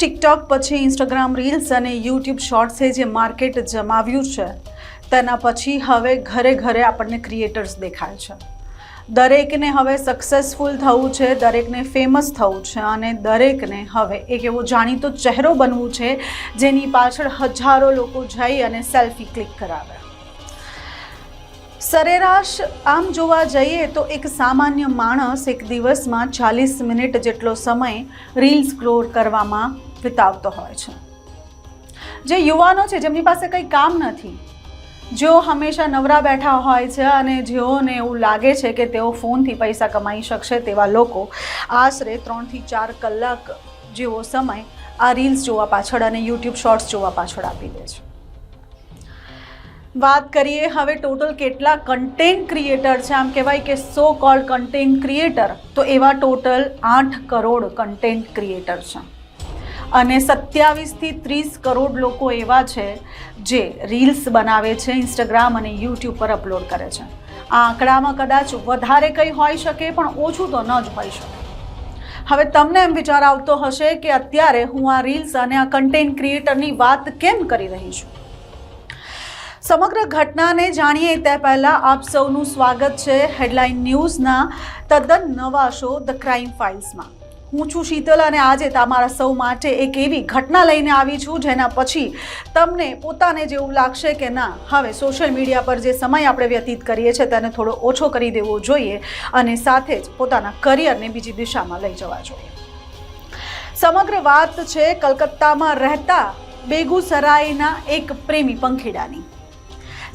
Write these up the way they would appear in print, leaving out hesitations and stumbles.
TikTok પછી Instagram reels અને YouTube શોર્ટ્સે જે માર્કેટ જમાવ્યું છે તેના પછી હવે ઘરે ઘરે આપણને ક્રિએટર્સ દેખાય છે. દરેકને હવે સક્સેસફુલ થવું છે, દરેકને ફેમસ થવું છે અને દરેકને હવે એક એવો જાણીતો ચહેરો બનવું છે જેની પાછળ હજારો લોકો જઈ અને સેલ્ફી ક્લિક કરાવે. સરેરાશ આમ જોવા જઈએ તો એક સામાન્ય માણસ એક દિવસમાં 40 મિનિટ જેટલો સમય રીલ સ્ક્રોલ કરવામાં વિતાવતો હોય છે. જે યુવાનો છે જેમની પાસે કંઈ કામ નથી, જેઓ હંમેશા નવરા બેઠા હોય છે અને જેઓને એવું લાગે છે કે તેઓ ફોનથી પૈસા કમાઈ શકશે, તેવા લોકો આશરે 3 થી 4 કલાક જેવો સમય આ રીલ્સ જોવા પાછળ અને યુટ્યુબ શોર્ટ્સ જોવા પાછળ આપી દે છે. વાત કરીએ હવે ટોટલ કેટલા કન્ટેન્ટ ક્રિએટર છે. આમ કહેવાય કે સો કોલ્ડ કન્ટેન્ટ ક્રિએટર, તો એવા ટોટલ 8 કરોડ કન્ટેન્ટ ક્રિએટર છે અને 27 થી 30 કરોડ લોકો એવા છે જે રીલ્સ બનાવે છે, ઇન્સ્ટાગ્રામ અને યુટ્યુબ પર અપલોડ કરે છે. આ આંકડામાં કદાચ વધારે કંઈ હોઈ શકે પણ ઓછું તો ન જ હોઈ શકે. હવે તમને એમ વિચાર આવતો હશે કે અત્યારે હું આ રીલ્સ અને આ કન્ટેન્ટ ક્રિએટરની વાત કેમ કરી રહી છું. સમગ્ર ઘટનાને જાણીએ તે પહેલાં આપ સૌનું સ્વાગત છે હેડલાઇન ન્યૂઝના તદ્દન નવા શો ધ ક્રાઇમ ફાઇલ્સમાં. હું છું શીતલ અને આજે તમારા સૌ માટે એક એવી ઘટના લઈને આવી છું જેના પછી તમને પોતાને જેવું લાગશે કે ના, હવે સોશિયલ મીડિયા પર જે સમય આપણે વ્યતીત કરીએ છીએ તેને થોડો ઓછો કરી દેવો જોઈએ અને સાથે જ પોતાના કરિયરને બીજી દિશામાં લઈ જવા જોઈએ. સમગ્ર વાત છે કલકત્તામાં રહેતા બેગુસરાયના એક પ્રેમી પંખીડાની.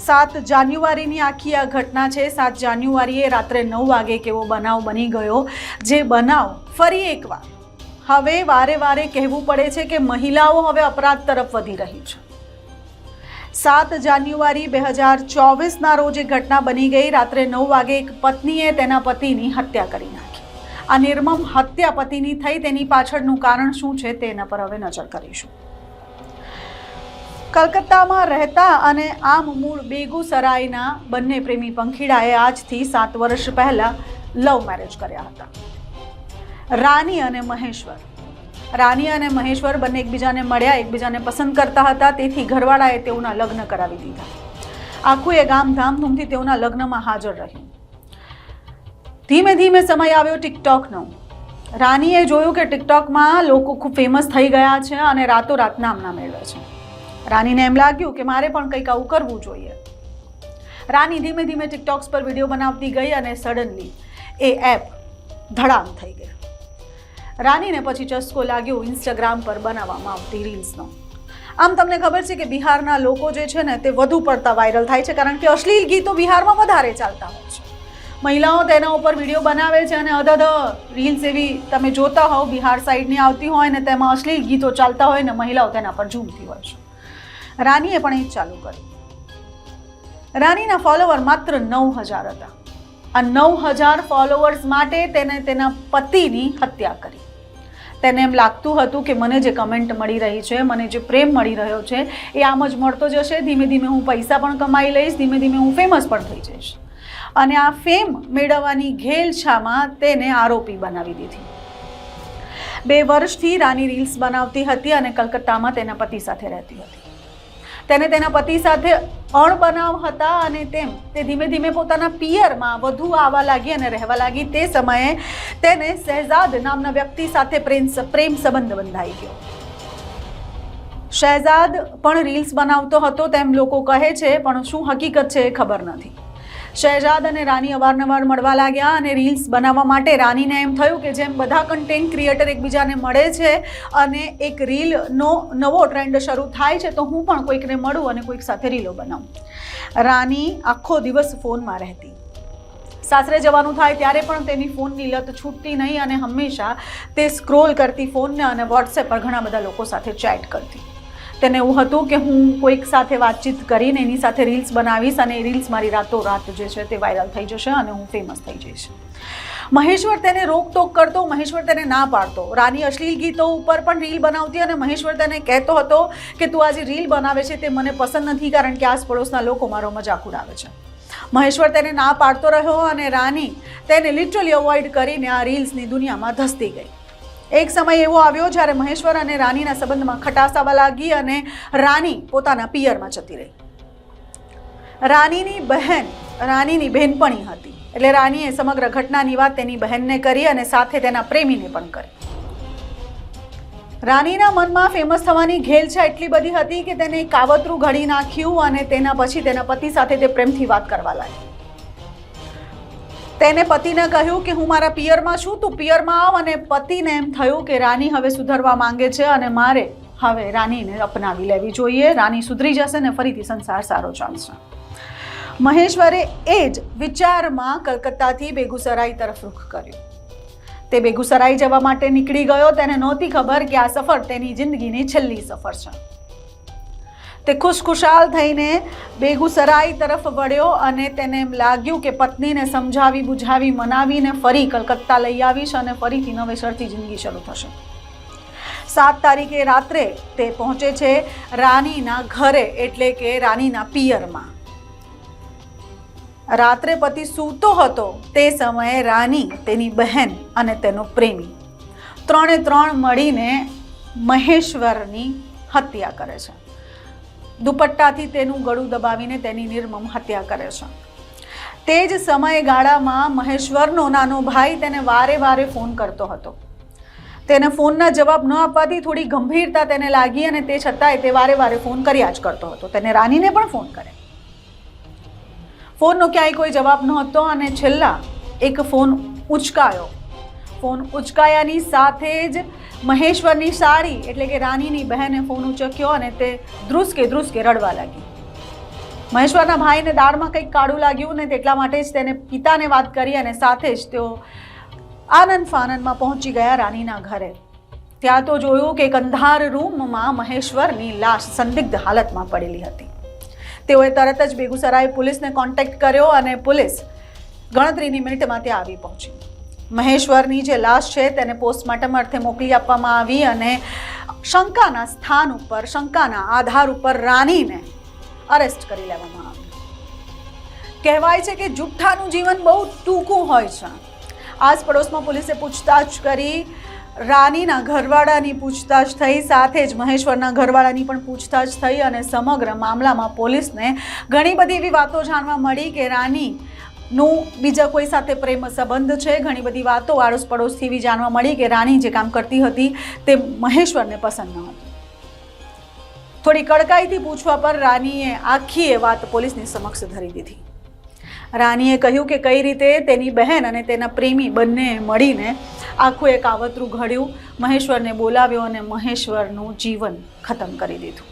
7 જાન્યુઆરીની આખી આ ઘટના છે. 7 જાન્યુઆરીએ રાત્રે 9 વાગે કેવો બનાવ બની ગયો, જે બનાવ ફરી એકવાર હવે વારે વારે કહેવું પડે છે કે મહિલાઓ હવે અપરાધ તરફ વધી રહી છે. 7 જાન્યુઆરી 2024ના રોજ એક ઘટના બની ગઈ. રાત્રે 9 વાગે એક પત્નીએ તેના પતિની હત્યા કરી નાખી. આ નિર્મમ હત્યા પતિની થઈ, તેની પાછળનું કારણ શું છે તેના પર હવે નજર કરીશું. કલકત્તામાં રહેતા અને આમ મૂળ બેગુસરાયના બંને પ્રેમી પંખીડાએ આજથી 7 વર્ષ પહેલાં લવ મેરેજ કર્યા હતા. રાની અને મહેશ્વર. રાની અને મહેશ્વર બંને એકબીજાને મળ્યા, એકબીજાને પસંદ કરતા હતા, તેથી ઘરવાળાએ તેઓના લગ્ન કરાવી દીધા. આખું એ ગામ ધામધૂમથી તેઓના લગ્નમાં હાજર રહ્યું. ધીમે ધીમે સમય આવ્યો ટિકટોકનો. રાનીએ જોયું કે ટિકટોકમાં લોકો ખૂબ ફેમસ થઈ ગયા છે અને રાતોરાત નામના મેળવે છે. રાનીને એમ લાગ્યું કે મારે પણ કંઈક આવું કરવું જોઈએ. રાની ધીમે ધીમે ટિકટોક્સ પર વિડીયો બનાવતી ગઈ અને સડનલી એ એપ ધડામ થઈ ગઈ. રાનીને પછી ચસ્કો લાગ્યો ઇન્સ્ટાગ્રામ પર બનાવવામાં આવતી રીલ્સનો. આમ તમને ખબર છે કે બિહારના લોકો જે છે ને તે વધુ પડતા વાયરલ થાય છે, કારણ કે અશ્લીલ ગીતો બિહારમાં વધારે ચાલતા હોય છે. મહિલાઓ તેના ઉપર વિડીયો બનાવે છે અને રીલ્સ એવી તમે જોતા હોવ બિહાર સાઈડની આવતી હોય ને તેમાં અશ્લીલ ગીતો ચાલતા હોય ને મહિલાઓ તેના પર ઝૂમતી હોય છે. રાનીએ પણ એ જ ચાલુ કર્યું. રાનીના ફોલોવર માત્ર 9000 હતા. આ 9000 ફોલોવર્સ માટે તેને તેના પતિની હત્યા કરી. તેને એમ લાગતું હતું કે મને જે કમેન્ટ મળી રહી છે, મને જે પ્રેમ મળી રહ્યો છે એ આમ જ મળતો જશે. ધીમે ધીમે હું પૈસા પણ કમાઈ લઈશ, ધીમે ધીમે હું ફેમસ પણ થઈ જઈશ. અને આ ફેમ મેળવવાની ઘેલછામાં તેને આરોપી બનાવી દીધી. 2 વર્ષથી રાની રીલ્સ બનાવતી હતી અને કલકત્તામાં તેના પતિ સાથે રહેતી હતી. તેને તેના પતિ સાથે અણબનાવ હતા અને તે ધીમે ધીમે પોતાના પિયરમાં વધુ આવવા લાગી અને રહેવા લાગી. તે સમયે તેને શહેજાદ નામના વ્યક્તિ સાથે પ્રેમ સંબંધ બંધાઈ ગયો. શહેજાદ પણ રીલ્સ બનાવતો હતો તેમ લોકો કહે છે, પણ શું હકીકત છે એ ખબર નથી. શહેજાદ અને રાની અવારનવાર મળવા લાગ્યા અને રીલ્સ બનાવવા માટે રાનીને એમ થયું કે જેમ બધા કન્ટેન્ટ ક્રિએટર એકબીજાને મળે છે અને એક રીલનો નવો ટ્રેન્ડ શરૂ થાય છે, તો હું પણ કોઈકને મળું અને કોઈક સાથે રીલો બનાવું. રાની આખો દિવસ ફોનમાં રહેતી. સાસરે જવાનું થાય ત્યારે પણ તેની ફોનની લત છૂટતી નહીં અને હંમેશા તે સ્ક્રોલ કરતી ફોનને અને વોટ્સએપ પર ઘણા બધા લોકો સાથે ચેટ કરતી. તેને એવું હતું કે હું કોઈક સાથે વાતચીત કરીને એની સાથે રીલ્સ બનાવીશ અને એ રીલ્સ મારી રાતોરાત જે છે તે વાયરલ થઈ જશે અને હું ફેમસ થઈ જઈશ. મહેશ્વર તેને રોકટોક કરતો, મહેશ્વર તેને ના પાડતો. રાની અશ્લીલ ગીતો ઉપર પણ રીલ બનાવતી અને મહેશ્વર તેને કહેતો હતો કે તું આ જે રીલ બનાવે છે તે મને પસંદ નથી, કારણ કે આસ પડોશના લોકો મારો મજાક ઉડાવે છે. મહેશ્વર તેને ના પાડતો રહ્યો અને રાની તેને લિટરલી અવોઇડ કરીને આ રીલ્સની દુનિયામાં ધસતી ગઈ. એક સમય એવો આવ્યો જ્યારે મહેશ્વર અને રાનીના સંબંધમાં ખટાસ આવવા લાગી અને રાની પોતાના પિયરમાં જતી રહી. રાનીની બહેનપણી હતી, એટલે રાનીએ સમગ્ર ઘટનાની વાત તેની બહેનને કરી અને સાથે તેના પ્રેમીને પણ કરી. રાનીના મનમાં ફેમસ થવાની ઘેલછા એટલી બધી હતી કે તેને કાવતરું ઘડી નાખ્યું અને તેના પછી તેના પતિ સાથે તે પ્રેમથી વાત કરવા લાગી. તેને પતિને કહ્યું કે હું મારા પિયરમાં છું, તું પિયરમાં આવ. અને પતિને એમ થયું કે રાની હવે સુધરવા માંગે છે અને મારે હવે રાનીને અપનાવી લેવી જોઈએ. રાની સુધરી જશે ને ફરીથી સંસાર સારો ચાલશે. મહેશ્વરે એ જ વિચારમાં કલકત્તાથી બેગુસરાઈ તરફ રૂખ કર્યું. તે બેગુસરાઈ જવા માટે નીકળી ગયો. તેને નહોતી ખબર કે આ સફર તેની જિંદગીની છેલ્લી સફર છે. તે ખુશખુશાલ થઈને બેગુસરાઈ તરફ વળ્યો અને તેને એમ લાગ્યું કે પત્નીને સમજાવી બુઝાવી મનાવીને ફરી કલકત્તા લઈ આવીશ અને ફરીથી નવેસરથી જિંદગી શરૂ થશે. 7 તારીખે રાત્રે તે પહોંચે છે રાનીના ઘરે, એટલે કે રાનીના પિયરમાં. રાત્રે પતિ સૂતો હતો તે સમયે રાની, તેની બહેન અને તેનો પ્રેમી ત્રણે મળીને મહેશ્વરની હત્યા કરે છે. દુપટ્ટાથી તેનું ગળું દબાવીને તેની નિર્મમ હત્યા કરે છે. તે જ સમયગાળામાં મહેશ્વરનો નાનો ભાઈ તેને વારે ફોન કરતો હતો. તેને ફોનના જવાબ ન આપવાથી થોડી ગંભીરતા તેને લાગી અને તે છતાંય તે વારે ફોન કર્યા જ કરતો હતો. તેને રાનીને પણ ફોન કરે. ફોનનો ક્યાંય કોઈ જવાબ નહોતો અને છેલ્લા એક ફોન ઉચકાયો. ફોન ઉચકાયાની સાથે જ મહેશ્વરની સાળી, એટલે કે રાનીની બહેને ફોન ઉચક્યો અને તે ધ્રુસકે રડવા લાગી. મહેશ્વરના ભાઈને દાળમાં કંઈક કાળું લાગ્યું ને તેટલા માટે જ તેને પિતાને વાત કરી અને સાથે જ તેઓ આનંદ ફાનંદમાં પહોંચી ગયા રાનીના ઘરે. ત્યાં તો જોયું કે એક અંધાર રૂમમાં મહેશ્વરની લાશ સંદિગ્ધ હાલતમાં પડેલી હતી. તેઓએ તરત જ બેગુસરાઈ પોલીસને કોન્ટેક્ટ કર્યો અને પોલીસ ગણતરીની મિનિટમાં ત્યાં આવી પહોંચી. મહેશ્વરની જે લાશ છે તેને પોસ્ટમોર્ટમ અર્થે મોકલી આપવામાં આવી અને શંકાના સ્થાન ઉપર, શંકાના આધાર ઉપર રાનીને અરેસ્ટ કરી લેવામાં આવી. કહેવાય છે કે જુઠ્ઠાનું જીવન બહુ ટૂંકું હોય છે. આસ પડોશમાં પોલીસે પૂછતાછ કરી. રાનીના ઘરવાળાની પૂછતાછ થઈ, સાથે જ મહેશ્વરના ઘરવાળાની પણ પૂછતાછ થઈ અને સમગ્ર મામલામાં પોલીસને ઘણી બધી એવી વાતો જાણવા મળી કે રાનીનું બીજા કોઈ સાથે પ્રેમ સંબંધ છે. ઘણી બધી વાતો આડોશ પડોશથી એવી જાણવા મળી કે રાની જે કામ કરતી હતી તે મહેશ્વરને પસંદ ન હતું. થોડી કડકાઈથી પૂછવા પર રાનીએ આખી એ વાત પોલીસની સમક્ષ ધરી દીધી. રાનીએ કહ્યું કે કઈ રીતે તેની બહેન અને તેના પ્રેમી બંને મળીને આખું એક કાવતરું ઘડ્યું, મહેશ્વરને બોલાવ્યો અને મહેશ્વરનું જીવન ખતમ કરી દીધું.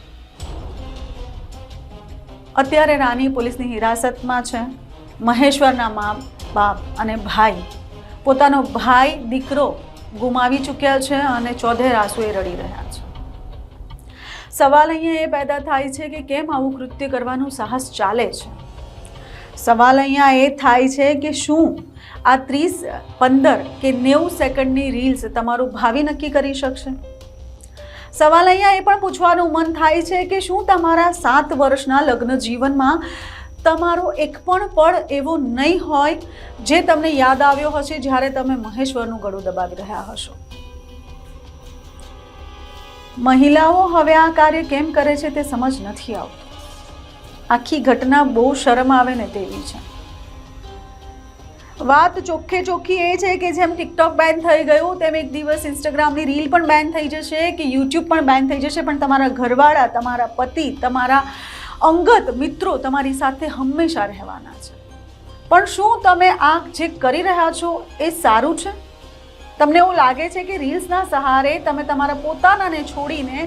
અત્યારે રાની પોલીસની હિરાસતમાં છે. મહેશ્વરના મા બાપ અને ભાઈ પોતાનો ભાઈ દીકરો ગુમાવી ચૂક્યા છે અને ચોધેર આંસુએ રડી રહ્યા છે. સવાલ અહીંયા એ પેદા થાય છે કે કેમ આવું કૃત્ય કરવાનું સાહસ ચાલે છે. સવાલ અહીંયા એ થાય છે કે શું આ 30, 15 કે 90 સેકન્ડની રીલ્સ તમારું ભાવિ નક્કી કરી શકશે? સવાલ અહીંયા એ પણ પૂછવાનું મન થાય છે કે શું તમારા 7 વર્ષના લગ્ન જીવનમાં તમારો એક પણ પળ એવો નહીં હોય જે તમને યાદ આવ્યો હશે જ્યારે તમે મહેશ્વરનું ગળું દબાવી રહ્યા હશો? મહિલાઓ હવે આ કાર્ય કેમ કરે છે તે સમજ નથી આવતું. આખી ઘટના બહુ શરમ આવે ને તેવી છે. વાત ચોખ્ખી એ છે કે જેમ ટિકટોક બેન થઈ ગયું તેમ એક દિવસ ઇન્સ્ટાગ્રામની રીલ પણ બેન થઈ જશે કે યુટ્યુબ પણ બેન થઈ જશે, પણ તમારા ઘરવાળા, તમારા પતિ, તમારા અંગત મિત્રો તમારી સાથે હંમેશા રહેવાના છે. પણ શું તમે આ જે કરી રહ્યા છો એ સારું છે? તમને એવું લાગે છે કે રીલ્સના સહારે તમે તમારા પોતાનાને છોડીને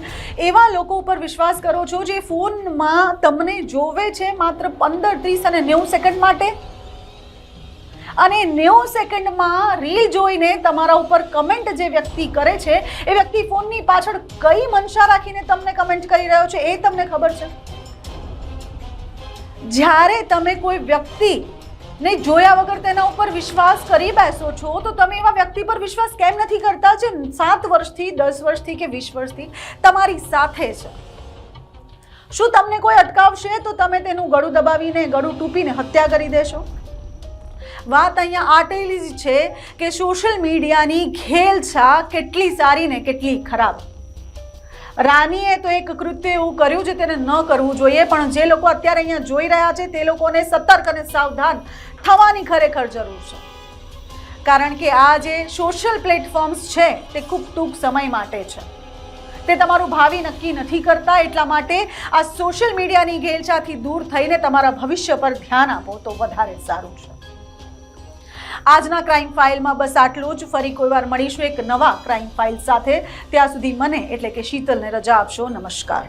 એવા લોકો ઉપર વિશ્વાસ કરો છો જે ફોનમાં તમને જોવે છે માત્ર 15, 30 અને 90 સેકન્ડ માટે, અને 90 સેકન્ડમાં રીલ જોઈને તમારા ઉપર કમેન્ટ જે વ્યક્તિ કરે છે એ વ્યક્તિ ફોનની પાછળ કઈ મનસા રાખીને તમને કમેન્ટ કરી રહ્યો છે એ તમને ખબર છે? જ્યારે તમે કોઈ વ્યક્તિને જોયા વગર તેના ઉપર વિશ્વાસ કરી બેસો છો તો તમે એવા વ્યક્તિ પર વિશ્વાસ કેમ નથી કરતા જે 7 વર્ષથી, 10 વર્ષથી કે 20 વર્ષથી તમારી સાથે છે? શું તમને કોઈ અટકાવશે તો તમે તેનું ગળું દબાવીને, ગળું ટૂંપીને હત્યા કરી દેશો? વાત અહીંયા આટેલી જ છે કે સોશિયલ મીડિયાની ઘેલછા કેટલી સારી ને કેટલી ખરાબ. રાનીએ તો એક કૃત્ય એવું કર્યું છે તેને ન કરવું જોઈએ, પણ જે લોકો અત્યારે અહીંયા જોઈ રહ્યા છે તે લોકોને સતર્ક અને સાવધાન થવાની ખરેખર જરૂર છે. કારણ કે આ જે સોશિયલ પ્લેટફોર્મ્સ છે તે ખૂબ ટૂંક સમય માટે છે, તે તમારું ભાવિ નક્કી નથી કરતા. એટલા માટે આ સોશિયલ મીડિયાની ઘેલછાથી દૂર થઈને તમારા ભવિષ્ય પર ધ્યાન આપો તો વધારે સારું છે. આજના ક્રાઇમ ફાઇલમાં બસ આટલું જ. ફરી કોઈ વાર મળીશું એક નવા ક્રાઇમ ફાઇલ સાથે. ત્યાં સુધી મને એટલે કે શીતલને રજા આપશો. નમસ્કાર.